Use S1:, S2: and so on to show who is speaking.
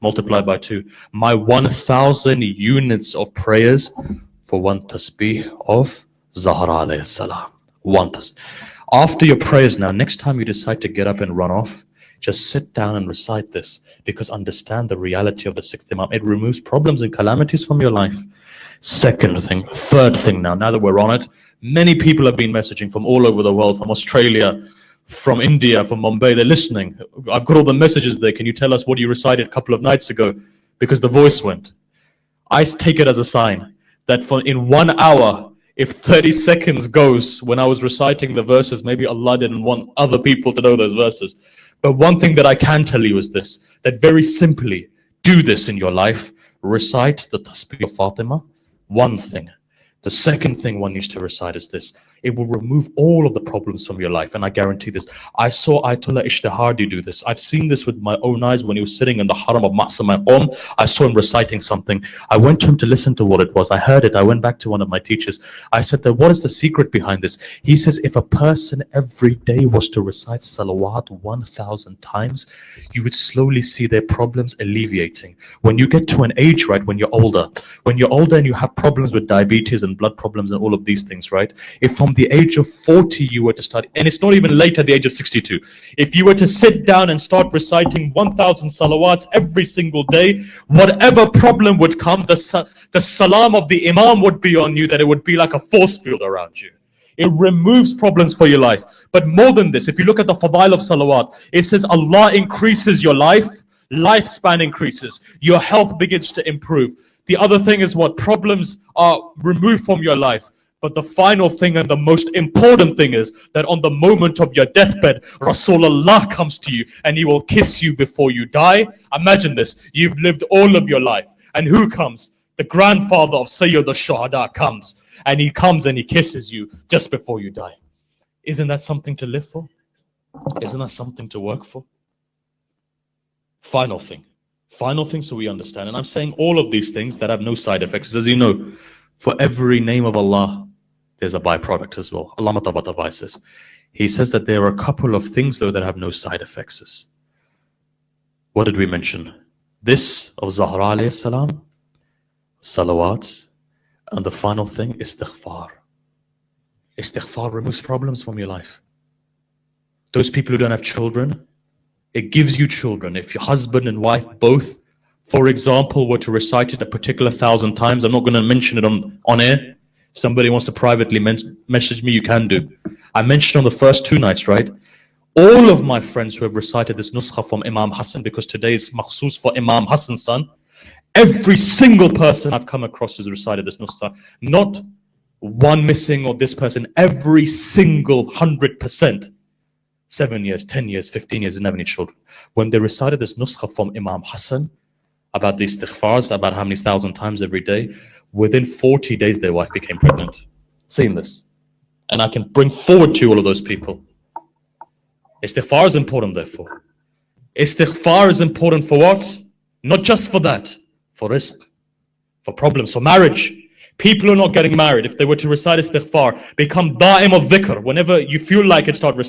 S1: multiplied by 2. My 1,000 units of prayers for one tasbih of Zahra alayhi salam. One tasbih. After your prayers now, next time you decide to get up and run off, just sit down and recite this, because understand the reality of the sixth Imam. It removes problems and calamities from your life. Second thing, third thing now that we're on it, many people have been messaging from all over the world, from Australia, from India, from Mumbai. They're listening. I've got all the messages there. Can you tell us what you recited a couple of nights ago? Because the voice went. I take it as a sign that in 1 hour, if 30 seconds goes when I was reciting the verses, maybe Allah didn't want other people to know those verses. But one thing that I can tell you is this, that very simply, do this in your life. Recite the Tasbih of Fatima. One thing. The second thing one needs to recite is this. It will remove all of the problems from your life, and I guarantee this. I saw Ayatollah Ishtihardi do this. I've seen this with my own eyes when he was sitting in the Haram of Ma'sam Qom. I saw him reciting something. I went to him to listen to what it was. I heard it. I went back to one of my teachers. I said, what is the secret behind this? He says, if a person every day was to recite salawat 1,000 times, you would slowly see their problems alleviating. When you get to an age, right, when you're older and you have problems with diabetes and blood problems and all of these things, right? If from the age of 40 you were to start, and it's not even late at the age of 62, if you were to sit down and start reciting 1,000 salawats every single day, whatever problem would come, the salam of the Imam would be on you, that it would be like a force field around you. It removes problems for your life. But more than this, if you look at the fadail of salawat, it says Allah increases your life, lifespan increases, your health begins to improve. The other thing is what? Problems are removed from your life. But the final thing and the most important thing is that on the moment of your deathbed, Rasulullah comes to you and he will kiss you before you die. Imagine this. You've lived all of your life. And who comes? The grandfather of Sayyid al-Shuhada comes. And he comes and he kisses you just before you die. Isn't that something to live for? Isn't that something to work for? Final thing so we understand. And I'm saying all of these things that have no side effects. As you know, for every name of Allah, there's a byproduct as well. Allah Tabatabai says. He says that there are a couple of things though that have no side effects. What did we mention? This of Zahra alayhi salam, salawat, and the final thing, istighfar. Istighfar removes problems from your life. Those people who don't have children, it gives you children. If your husband and wife both, for example, were to recite it a particular 1,000 times, I'm not going to mention it on air. If somebody wants to privately message me, you can do. I mentioned on the first 2 nights, right? All of my friends who have recited this nuskha from Imam Hassan, because today is makhsus for Imam Hassan's son, every single person I've come across has recited this nuskha. Not one missing or this person, every single 100%. 7 years, 10 years, 15 years, and never any children. When they recited this nuskha from Imam Hassan, about these istighfars, about how many 1,000 times every day, within 40 days their wife became pregnant. Seeing this. And I can bring forward to you all of those people. Istighfar is important therefore. Istighfar is important for what? Not just for that. For rizq, for problems, for marriage. People who are not getting married, if they were to recite istighfar, become da'im of dhikr. Whenever you feel like it, start reciting.